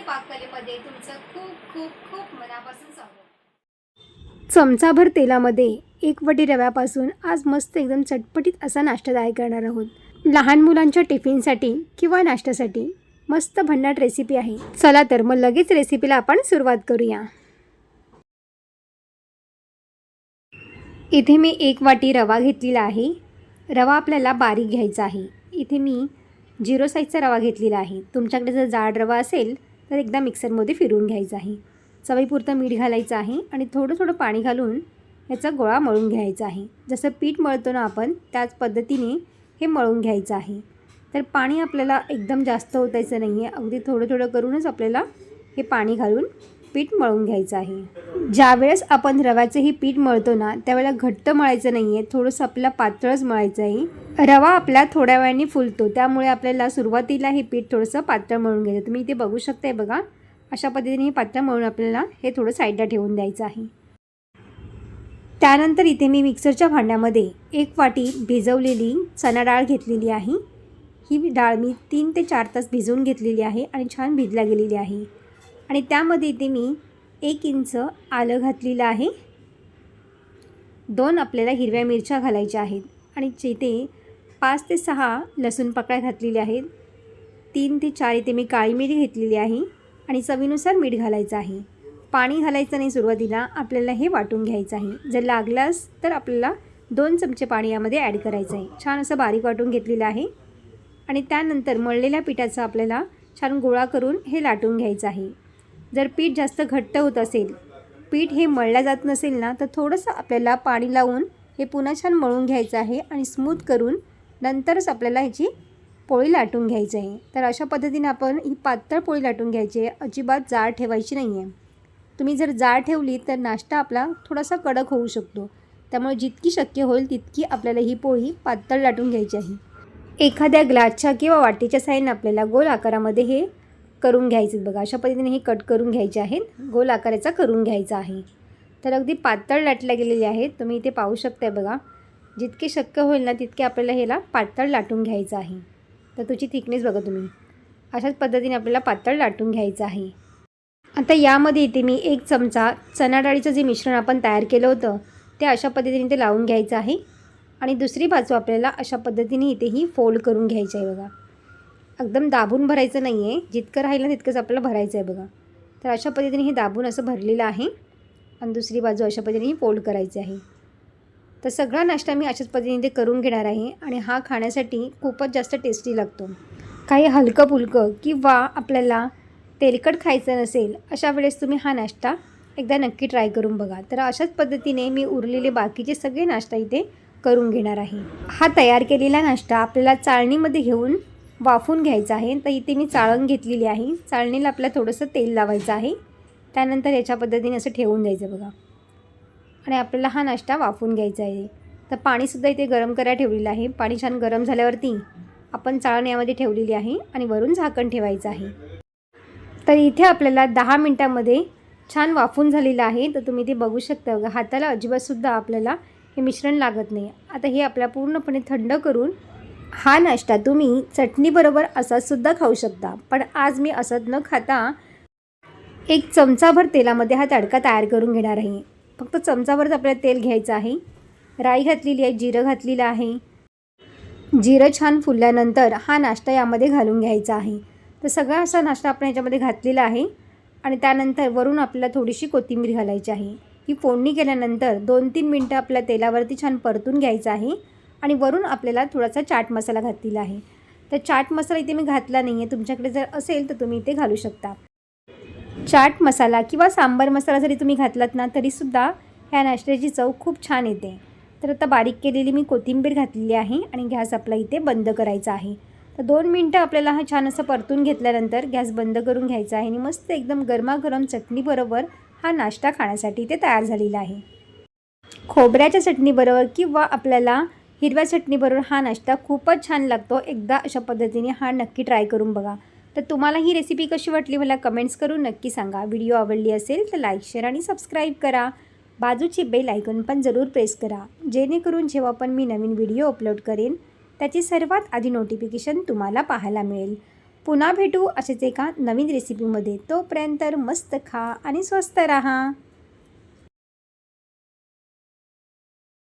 पाककलेमध्ये तुमचं खूप खूप खूप मनापासून स्वागत। चमचाभर तेलामध्ये 1 वाटी रव्यापासून आज मस्त एकदम चटपटीत असा नाश्ता तयार करणार आहोत। लहान मुलांच्या टिफिनसाठी किंवा नाश्त्यासाठी मस्त भन्नाट रेसिपी आहे। चला तर मग लगेच रेसिपीला आपण सुरुवात करूया। इथे मी 1 वाटी रवा घेतलेला आहे। रवा आपल्याला बारीक घ्यायचा आहे। इथे मी 0 साईजचा रवा घेतलेला आहे। तुमच्याकडे जर जाड रवा असेल तर एकदा मिक्सरमध्ये फिरवून घ्यायचा आहे। चवीपुरतं मीठ घालायचं आहे आणि थोडं थोडं पाणी घालून याचा गोळा मळून घ्यायचा आहे। जसं पीठ मळतो ना आपण त्याच पद्धतीने हे मळून घ्यायचं आहे। तर पाणी आपल्याला एकदम जास्त ओतायचं नाही आहे, अगदी थोडं थोडं करूनच आपल्याला हे पाणी घालून पीठ मळून घ्यायचं आहे। ज्यावेळेस आपण रव्याचं हे पीठ मळतो ना त्यावेळेला घट्ट मळायचं नाही आहे, थोडंसं आपल्याला पातळच मळायचं आहे। रवा आपला थोड्या वेळाने फुलतो, त्यामुळे आपल्याला सुरुवातीला हे पीठ थोडंसं पातळ मळून घ्यायचं। तुम्ही इथे बघू शकताय बघा, अशा पद्धतीने हे पातळ मळून आपल्याला हे थोडं साईडला ठेवून द्यायचं आहे। त्यानंतर इथे मी मिक्सरच्या भांड्यामध्ये 1 वाटी भिजवलेली चणा डाळ घेतलेली आहे। ही डाळ मी 3 ते 4 तास भिजवून घेतलेली आहे आणि छान भिजला गेलेली आहे। आणि त्यामध्ये इथे मी 1 इंच आलं घातलेलं आहे। 2 आपल्याला हिरव्या मिरच्या घालायच्या आहेत आणि इथे 5 ते 6 लसूण पाकळ्या घातलेल्या आहेत। 3 ते 4 इथे मी काळी मिरी घेतलेली आहे आणि चवीनुसार मीठ घालायचं आहे। पाणी घालायचं नाही सुरुवातीला, आपल्याला हे वाटून घ्यायचं आहे। जर लागल्यास तर आपल्याला 2 चमचे पाणी यामध्ये ॲड करायचं आहे। छान असं बारीक वाटून घेतलेलं आहे आणि त्यानंतर मळलेल्या पिठाचा आपल्याला छान गोळा करून हे लाटून घ्यायचं आहे। जर पीठ जास्त घट्ट होत असेल, पीठ हे मळल्या जात नसेल ना, तर थोडंसं आपल्याला पाणी लावून हे पुन्हा छान मळून घ्यायचं आहे आणि स्मूथ करून नंतरच आपल्याला ह्याची पोळी लाटून घ्यायची आहे। तर अशा पद्धतीने आपण ही पातळ पोळी लाटून घ्यायची आहे, अजिबात जाड ठेवायची नाही आहे। तुम्ही जर जाड ठेवली तर नाश्ता आपला थोडासा कडक होऊ शकतो, त्यामुळे जितकी शक्य होईल तितकी आपल्याला ही पोळी पातळ लाटून घ्यायची आहे। एखाद्या ग्लासच्या किंवा वाटीच्या साहाय्याने आपल्याला गोल आकारामध्ये हे करून घ्यायचे बघा, अशा पद्धतीने हे कट करून घ्यायचे आहेत, गोल आकाराचा करून घ्यायचा आहे। तर अगदी पातळ लाटल्या गेलेले आहेत, तुम्ही इथे पाहू शकताय बघा। जितके शक्य होईल ना तितके आपल्याला ह्याला पातळ लाटून घ्यायचं आहे। तर तुझी थिकनेस बघा तुम्ही, अशाच पद्धतीने आपल्याला पातळ लाटून घ्यायचं आहे। आता यामध्ये इथे मी 1 चमचा चणा डाळीचं जे मिश्रण आपण तयार केलं होतं ते अशा पद्धतीने ते लावून घ्यायचं आहे आणि दुसरी बाजू आपल्याला अशा पद्धतीने इथेही फोल्ड करून घ्यायचं आहे बघा। एकदम दाबून भरायचं नाही आहे, जितकं राहिलं तितकंच आपल्याला भरायचं आहे बघा। तर अशा पद्धतीने हे दाबून असं भरलेलं आहे आणि दुसरी बाजू अशा पद्धतीने फोल्ड करायची आहे। तर सगळा नाश्ता मी अशाच पद्धतीने ते करून घेणार आहे आणि हा खाण्यासाठी खूपच जास्त टेस्टी लागतो। काही हलकं फुलकं किंवा आपल्याला तेलकट खायचं नसेल अशा वेळेस तुम्ही हा नाश्ता एकदा नक्की ट्राय करून बघा। तर अशाच पद्धतीने मी उरलेले बाकीचे सगळे नाश्ता इथे करून घेणार आहे। हा तयार केलेला नाश्ता आपल्याला चाळणीमध्ये घेऊन वाफून घ्यायचा आहे। तर इथे मी चाळण घेतलेली आहे, चाळणीला आपल्याला थोडंसं तेल लावायचं आहे, त्यानंतर याच्या पद्धतीने असं ठेवून द्यायचं बघा आणि आपल्याला हा नाश्ता वाफून घ्यायचा आहे। तर पाणीसुद्धा इथे गरम करायला ठेवलेलं आहे। पाणी छान गरम झाल्यावरती आपण चाळण यामध्ये ठेवलेली आहे आणि वरून झाकण ठेवायचं आहे। तर इथे आपल्याला 10 मिनटामध्ये छान वाफून झालेलं आहे। तर तुम्ही ते बघू शकता बघा, हाताला अजिबातसुद्धा आपल्याला हे मिश्रण लागत नाही। आता हे आपल्याला पूर्णपणे थंड करून हा नाश्ता तुम्ही चटणीबरोबर असाचसुद्धा खाऊ शकता, पण आज मी असंच न खाता 1 चमचाभर तेलामध्ये हा तडका तयार करून घेणार आहे। फक्त चमचाभरच आपल्याला तेल घ्यायचं आहे। राई घातलेली आहे, जिरं घातलेलं आहे। जिरं छान फुलल्यानंतर हा नाश्ता यामध्ये घालून घ्यायचा आहे। तर सगळा असा नाश्ता आपण याच्यामध्ये घातलेला आहे आणि त्यानंतर वरून आपल्याला थोडीशी कोथिंबीर घालायची आहे। ही फोडणी केल्यानंतर 2-3 मिनटं आपल्या तेलावरती छान परतून घ्यायचं आहे आणि वरून आपल्याला थोडासा चाट मसाला घातलेला आहे। तर चाट मसाला इथे मी घातला नाही आहे, तुमच्याकडे जर असेल तर तुम्ही इथे घालू शकता। चाट मसाला किंवा सांबार मसाला जरी तुम्ही घातलात ना तरीसुद्धा ह्या नाश्त्याची चव खूप छान येते। तर आता बारीक केलेली मी कोथिंबीर घातलेली आहे आणि गॅस आपला इथे बंद करायचा आहे। तर 2 मिनटं आपल्याला हा छान असं परतून घेतल्यानंतर गॅस बंद करून घ्यायचा आहे आणि मस्त एकदम गरमागरम चटणीबरोबर हा नाश्ता खाण्यासाठी इथे तयार झालेला आहे। खोबऱ्याच्या चटणीबरोबर किंवा आपल्याला हिरव्या चटणीबरोबर हा नाश्ता खूपच छान लागतो। एकदा अशा पद्धतीने हा नक्की ट्राय करून बघा। तर तुम्हाला ही रेसिपी कशी वाटली मला कमेंट्स करून नक्की सांगा। व्हिडिओ आवडली असेल तर लाईक, शेअर आणि सबस्क्राईब करा। बाजूची बेल आयकॉन पण जरूर प्रेस करा, जेणेकरून जेव्हा पण मी नवीन व्हिडिओ अपलोड करेन त्याची सर्वात आधी नोटिफिकेशन तुम्हाला पाहायला मिळेल। पुन्हा भेटू असेच एका नवीन रेसिपीमध्ये. तोपर्यंत मस्त खा आणि स्वस्त राहा.